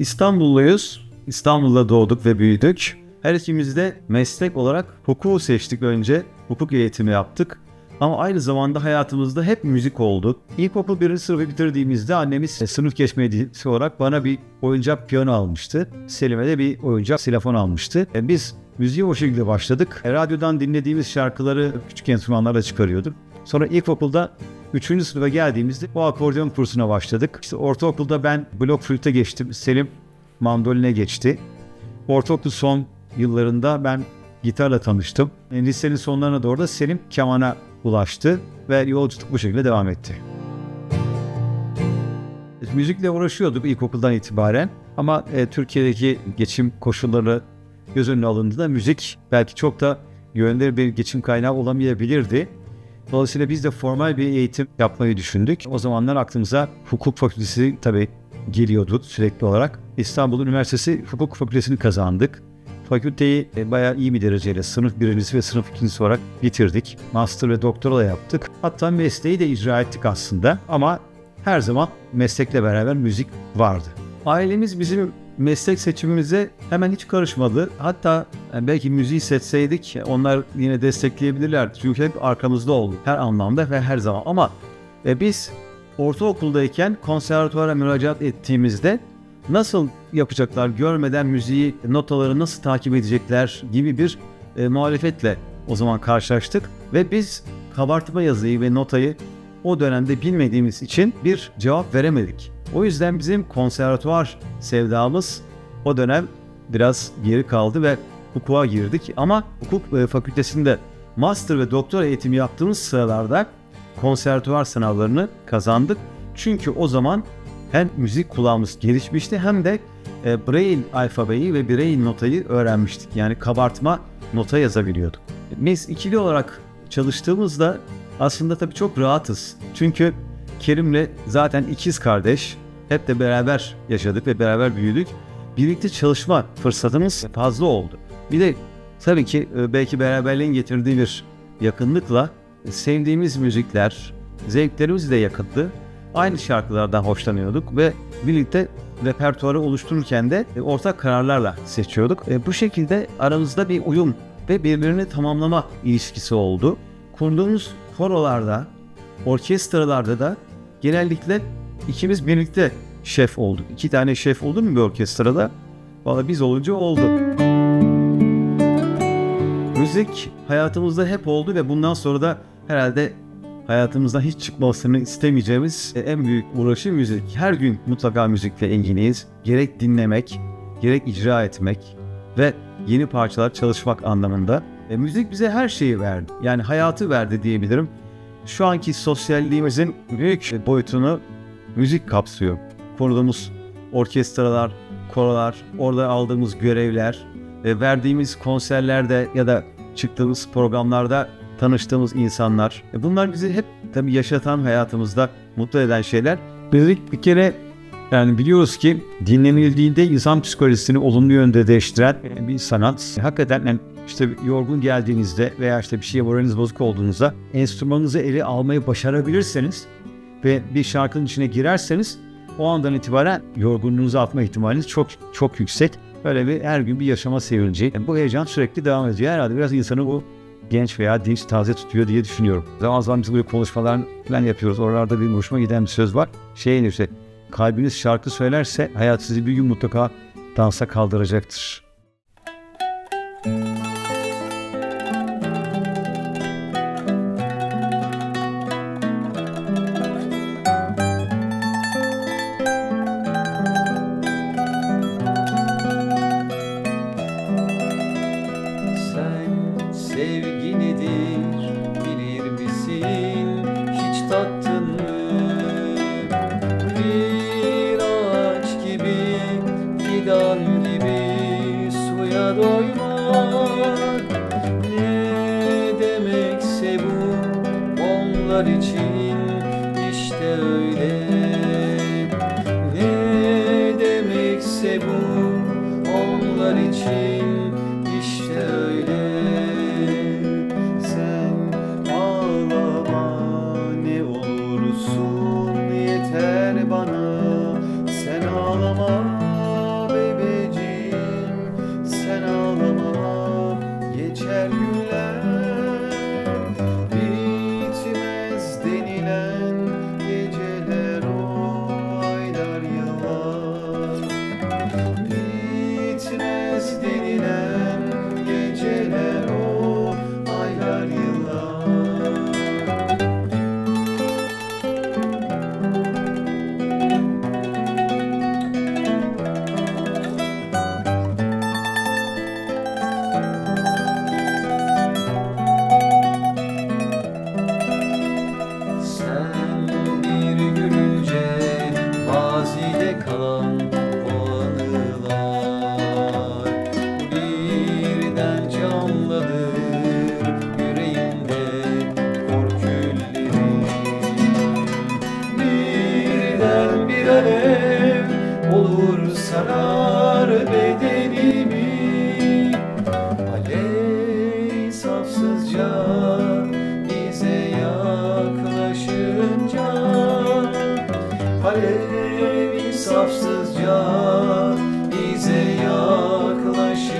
İstanbulluyuz. İstanbul'da doğduk ve büyüdük. Her ikimiz de meslek olarak hukuku seçtik önce. Hukuk eğitimi yaptık. Ama aynı zamanda hayatımızda hep müzik oldu. İlkokul 1. sınıfı bitirdiğimizde annemiz sınıf geçme hediyesi olarak bana bir oyuncak piyano almıştı. Selim'e de bir oyuncak ksilofon almıştı. Biz müziğe o şekilde başladık. Radyodan dinlediğimiz şarkıları küçük enstrümanlarla çıkarıyorduk. Sonra ilkokulda 3. sınıfa geldiğimizde o akordeon kursuna başladık. İşte ortaokulda ben blok flüte geçtim. Selim mandoline geçti. Ortaokul son yıllarında ben gitarla tanıştım. Lisenin sonlarına doğru da Selim kemana ulaştı ve yolculuk bu şekilde devam etti. Müzikle uğraşıyorduk ilkokuldan itibaren ama Türkiye'deki geçim koşulları göz önüne alındığında müzik belki çok da güvenilir bir geçim kaynağı olamayabilirdi. Dolayısıyla biz de formal bir eğitim yapmayı düşündük. O zamanlar aklımıza hukuk fakültesi tabii geliyordu sürekli olarak. İstanbul Üniversitesi Hukuk Fakültesini kazandık. Fakülteyi bayağı iyi bir dereceyle sınıf birincisi ve sınıf ikincisi olarak bitirdik. Master ve doktora da yaptık. Hatta mesleği de icra ettik aslında ama her zaman meslekle beraber müzik vardı. Ailemiz bizim meslek seçimimize hemen hiç karışmadı. Hatta belki müziği seçseydik onlar yine destekleyebilirlerdi. Çünkü hep arkamızda oldu her anlamda ve her zaman. Ama biz ortaokuldayken konservatuvara müracaat ettiğimizde nasıl yapacaklar, görmeden müziği, notaları nasıl takip edecekler gibi bir muhalefetle o zaman karşılaştık. Ve biz kabartma yazıyı ve notayı o dönemde bilmediğimiz için bir cevap veremedik. O yüzden bizim konservatuvar sevdamız o dönem biraz geri kaldı ve hukuka girdik. Ama hukuk fakültesinde master ve doktora eğitimi yaptığımız sıralarda konservatuvar sınavlarını kazandık. Çünkü o zaman hem müzik kulağımız gelişmişti hem de Braille alfabeyi ve Braille notayı öğrenmiştik. Yani kabartma nota yazabiliyorduk. Biz ikili olarak çalıştığımızda aslında tabii çok rahatız. Çünkü Kerim'le zaten ikiz kardeş. Hep de beraber yaşadık ve beraber büyüdük. Birlikte çalışma fırsatımız fazla oldu. Bir de tabii ki belki beraberliğin getirdiği bir yakınlıkla sevdiğimiz müzikler, zevklerimiz de yakındı. Aynı şarkılardan hoşlanıyorduk ve birlikte repertuarı oluştururken de ortak kararlarla seçiyorduk. Bu şekilde aramızda bir uyum ve birbirini tamamlama ilişkisi oldu. Kurduğumuz korolarda, orkestralarda da genellikle ikimiz birlikte şef olduk. 2 tane şef olur mu bir orkestrada? Vallahi biz olunca oldu. Müzik hayatımızda hep oldu ve bundan sonra da herhalde hayatımızdan hiç çıkmasını istemeyeceğimiz en büyük uğraşı müzik. Her gün mutlaka müzikle ilgiliyiz. Gerek dinlemek, gerek icra etmek ve yeni parçalar çalışmak anlamında. Müzik bize her şeyi verdi. Yani hayatı verdi diyebilirim. Şu anki sosyalliğimizin büyük boyutunu müzik kapsıyor. Kurduğumuz orkestralar, korolar, orada aldığımız görevler, verdiğimiz konserlerde ya da çıktığımız programlarda tanıştığımız insanlar. Bunlar bizi hep tabii yaşatan, hayatımızda mutlu eden şeyler. Müzik bir kere yani biliyoruz ki dinlenildiğinde insan psikolojisini olumlu yönde değiştiren bir sanat. Hakikaten yani işte yorgun geldiğinizde veya işte bir şeye moraliniz bozuk olduğunuzda enstrümanınızı ele almayı başarabilirseniz ve bir şarkının içine girerseniz o andan itibaren yorgunluğunuzu atma ihtimaliniz çok çok yüksek. Böyle bir her gün bir yaşama sevinci. Bu heyecan sürekli devam ediyor. Herhalde biraz insanı bu genç veya dinç, taze tutuyor diye düşünüyorum. Zaman zaman biz böyle konuşmalar falan yapıyoruz. Oralarda bir hoşuma giden bir söz var. İşte kalbiniz şarkı söylerse hayat sizi bir gün mutlaka dansa kaldıracaktır. Sevgi nedir bilir misin, hiç tattın mı? Bir ağaç gibi, fidan gibi suya doymak ne demekse bu onlar için işte öyle. Ne demekse bu onlar için işte öyle. Bana sen ağlama. içimde kalan o anılar birden canlanır yüreğimde kor külleri. Birden bir alev olur sarar bedenimi, alev safsızca bize yaklaşınca, alev safsızca bize yaklaşınca.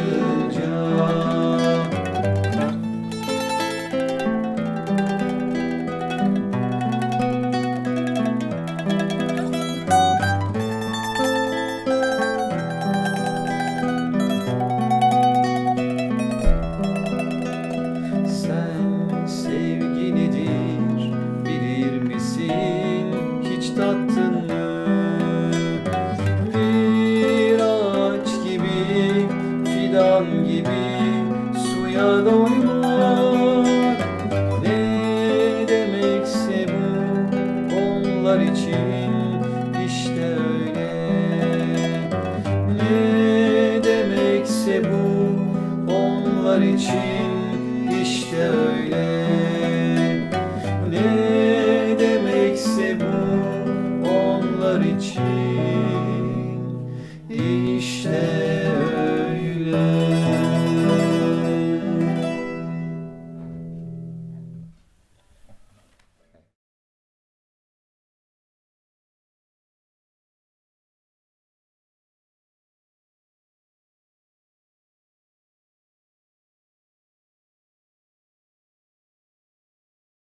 Sen sevgi nedir bilir misin, hiç tattın mı? Bir ağaç gibi, fidan gibi suya doymak ne demekse bu onlar için, işte öyle. Ne demekse bu onlar için,